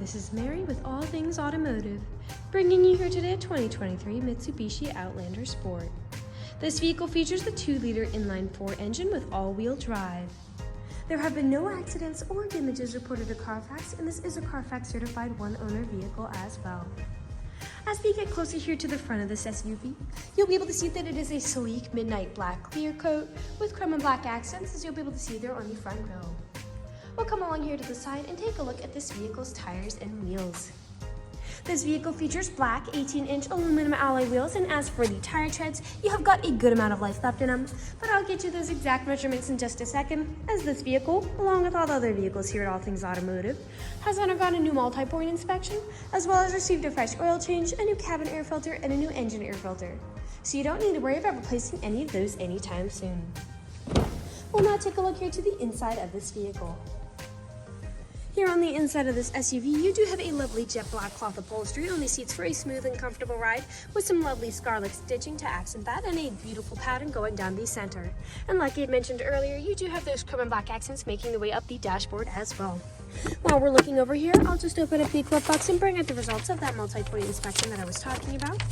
this is Mary with All Things Automotive, bringing you here today a 2023 Mitsubishi Outlander Sport. This vehicle features the 2-liter inline-4 engine with all-wheel drive. There have been no accidents or damages reported to CARFAX, and this is a CARFAX certified one-owner vehicle as well. As we get closer here to the front of this SUV, you'll be able to see that it is a sleek midnight black clear coat with chrome and black accents, as you'll be able to see there on the front grille. We'll come along here to the side and take a look at this vehicle's tires and wheels. This vehicle features black 18-inch aluminum alloy wheels, and as for the tire treads, you have got a good amount of life left in them, but I'll get you those exact measurements in just a second, as this vehicle, along with all the other vehicles here at All Things Automotive, has undergone a new multi-point inspection, as well as received a fresh oil change, a new cabin air filter, and a new engine air filter. So you don't need to worry about replacing any of those anytime soon. We'll now take a look here to the inside of this vehicle. Here on the inside of this SUV, you do have a lovely jet black cloth upholstery on the seats for a smooth and comfortable ride, with some lovely scarlet stitching to accent that, and a beautiful pattern going down the center. And like I had mentioned earlier, you do have those chrome and black accents making their way up the dashboard as well. While we're looking over here, I'll just open up the glove box and bring out the results of that multi-point inspection that I was talking about.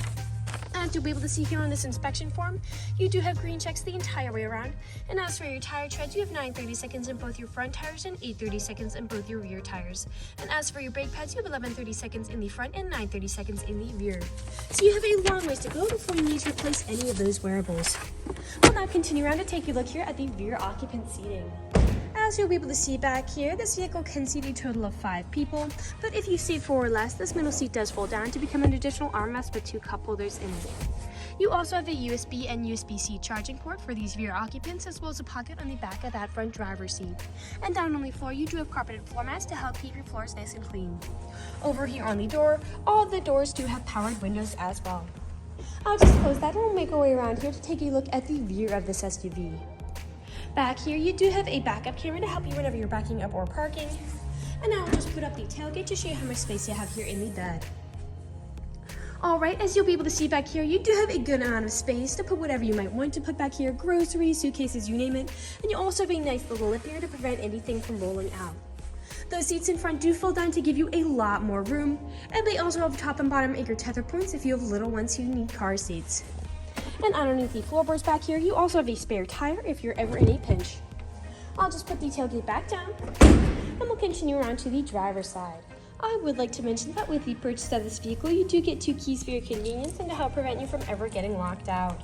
As you'll be able to see here on this inspection form, you do have green checks the entire way around. And as for your tire treads, you have 9/30 seconds in both your front tires and 8/30 seconds in both your rear tires. And as for your brake pads, you have 11/30 seconds in the front and 9/30 seconds in the rear. So you have a long ways to go before you need to replace any of those wearables. We'll now continue around to take a look here at the rear occupant seating. As you'll be able to see back here, this vehicle can seat a total of 5 people, but if you seat 4 or less, this middle seat does fold down to become an additional armrest with 2 cup holders in it. You also have a USB and USB-C charging port for these rear occupants, as well as a pocket on the back of that front driver's seat. And down on the floor, you do have carpeted floor mats to help keep your floors nice and clean. Over here on the door, all of the doors do have powered windows as well. I'll just close that and we'll make our way around here to take a look at the rear of this SUV. Back here, you do have a backup camera to help you whenever you're backing up or parking. And now I'll just put up the tailgate to show you how much space you have here in the bed. Alright, as you'll be able to see back here, you do have a good amount of space to put whatever you might want to put back here, groceries, suitcases, you name it. And you also have a nice little lip here to prevent anything from rolling out. Those seats in front do fold down to give you a lot more room, and they also have top and bottom anchor tether points if you have little ones who need car seats. And underneath the floorboards back here, you also have a spare tire if you're ever in a pinch. I'll just put the tailgate back down, and we'll continue around to the driver's side. I would like to mention that with the purchase of this vehicle, you do get 2 keys for your convenience and to help prevent you from ever getting locked out.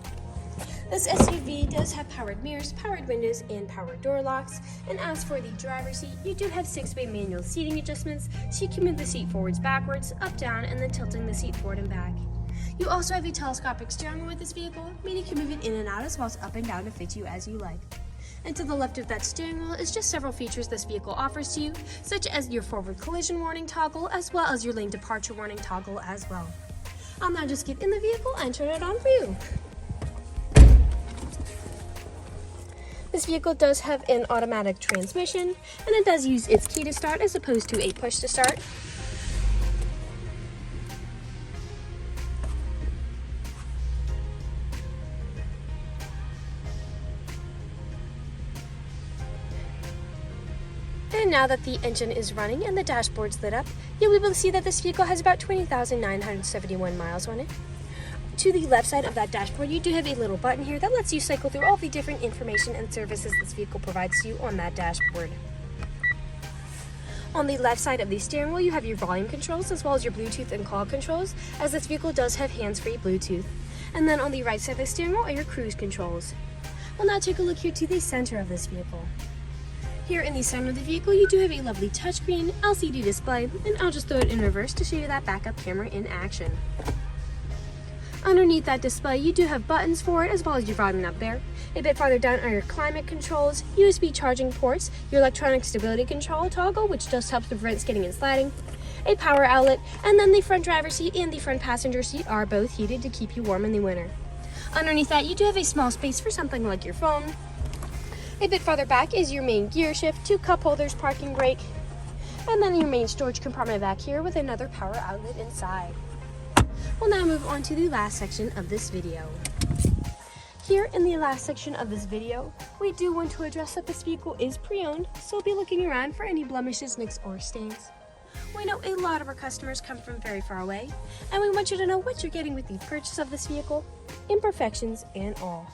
This SUV does have powered mirrors, powered windows, and powered door locks. And as for the driver's seat, you do have 6-way manual seating adjustments, so you can move the seat forwards, backwards, up, down, and then tilting the seat forward and back. You also have a telescopic steering wheel with this vehicle, meaning you can move it in and out as well as up and down to fit you as you like. And to the left of that steering wheel is just several features this vehicle offers to you, such as your forward collision warning toggle, as well as your lane departure warning toggle as well. I'll now just get in the vehicle and turn it on for you. This vehicle does have an automatic transmission, and it does use its key to start as opposed to a push to start. And now that the engine is running and the dashboard's lit up, you'll be able to see that this vehicle has about 20,971 miles on it. To the left side of that dashboard, you do have a little button here that lets you cycle through all the different information and services this vehicle provides to you on that dashboard. On the left side of the steering wheel, you have your volume controls as well as your Bluetooth and call controls, as this vehicle does have hands-free Bluetooth. And then on the right side of the steering wheel are your cruise controls. We'll now take a look here to the center of this vehicle. Here in the center of the vehicle, you do have a lovely touchscreen LCD display, and I'll just throw it in reverse to show you that backup camera in action. Underneath that display, you do have buttons for it as well as your volume up there. A bit farther down are your climate controls, USB charging ports, your electronic stability control toggle, which just helps to prevent skidding and sliding, a power outlet, and then the front driver's seat and the front passenger seat are both heated to keep you warm in the winter. Underneath that, you do have a small space for something like your phone. A bit farther back is your main gear shift, 2 cup holders, parking brake, and then your main storage compartment back here with another power outlet inside. We'll now move on to the last section of this video. Here in the last section of this video, we do want to address that this vehicle is pre-owned, so we'll be looking around for any blemishes, nicks, or stains. We know a lot of our customers come from very far away, and we want you to know what you're getting with the purchase of this vehicle, imperfections and all.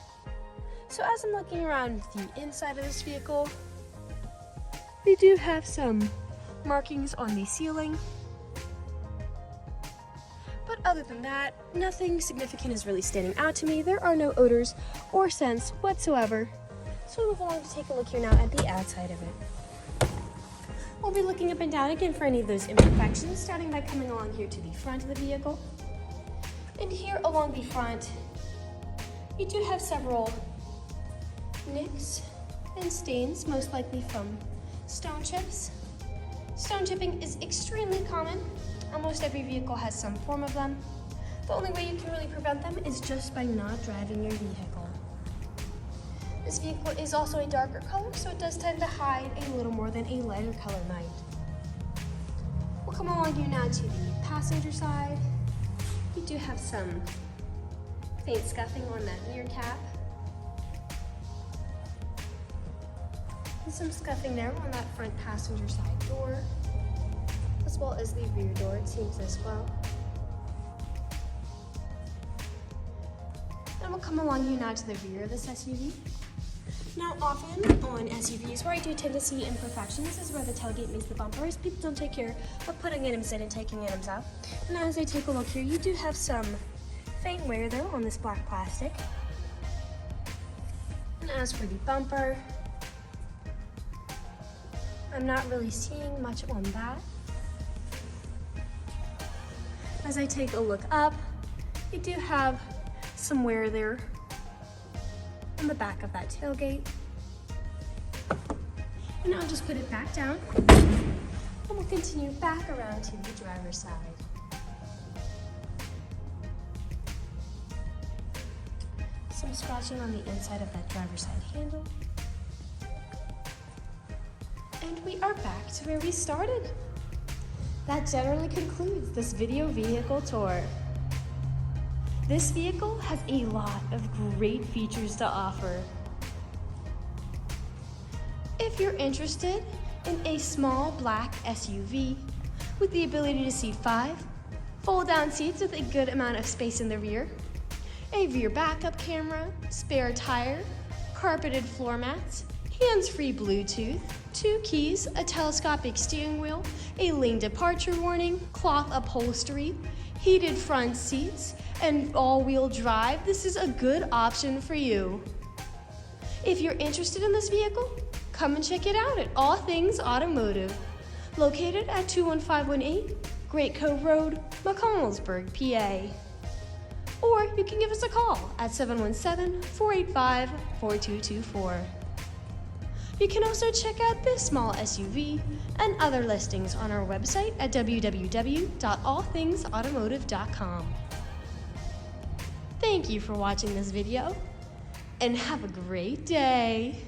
So as I'm looking around the inside of this vehicle, we do have some markings on the ceiling. But other than that, nothing significant is really standing out to me. There are no odors or scents whatsoever. So we'll move along to take a look here now at the outside of it. We'll be looking up and down again for any of those imperfections, starting by coming along here to the front of the vehicle. And here along the front, you do have several nicks and stains, most likely from stone chips. Stone chipping is extremely common. Almost every vehicle has some form of them. The only way you can really prevent them is just by not driving your vehicle. This vehicle is also a darker color, so it does tend to hide a little more than a lighter color might. We'll come along here now to the passenger side. We do have some faint scuffing on that mirror cap. And some scuffing there on that front passenger side door, as well as the rear door, it seems as well. And we'll come along here now to the rear of this SUV. Now, often on SUVs where I do tend to see imperfections is where the tailgate meets the bumpers. People don't take care of putting items in and taking items out. And as I take a look here, you do have some faint wear there on this black plastic. And as for the bumper, I'm not really seeing much on that. As I take a look up, you do have some wear there on the back of that tailgate. And I'll just put it back down, and we'll continue back around to the driver's side. Some scratching on the inside of that driver's side handle. And we are back to where we started. That generally concludes this video vehicle tour. This vehicle has a lot of great features to offer. If you're interested in a small black SUV with the ability to seat 5, fold-down seats with a good amount of space in the rear, a rear backup camera, spare tire, carpeted floor mats, hands-free Bluetooth, 2 keys, a telescopic steering wheel, a lane departure warning, cloth upholstery, heated front seats, and all-wheel drive, this is a good option for you. If you're interested in this vehicle, come and check it out at All Things Automotive, located at 21518 Great Cove Road, McConnellsburg, PA. Or you can give us a call at 717-485-4224. You can also check out this small SUV and other listings on our website at www.allthingsautomotive.com. Thank you for watching this video, and have a great day.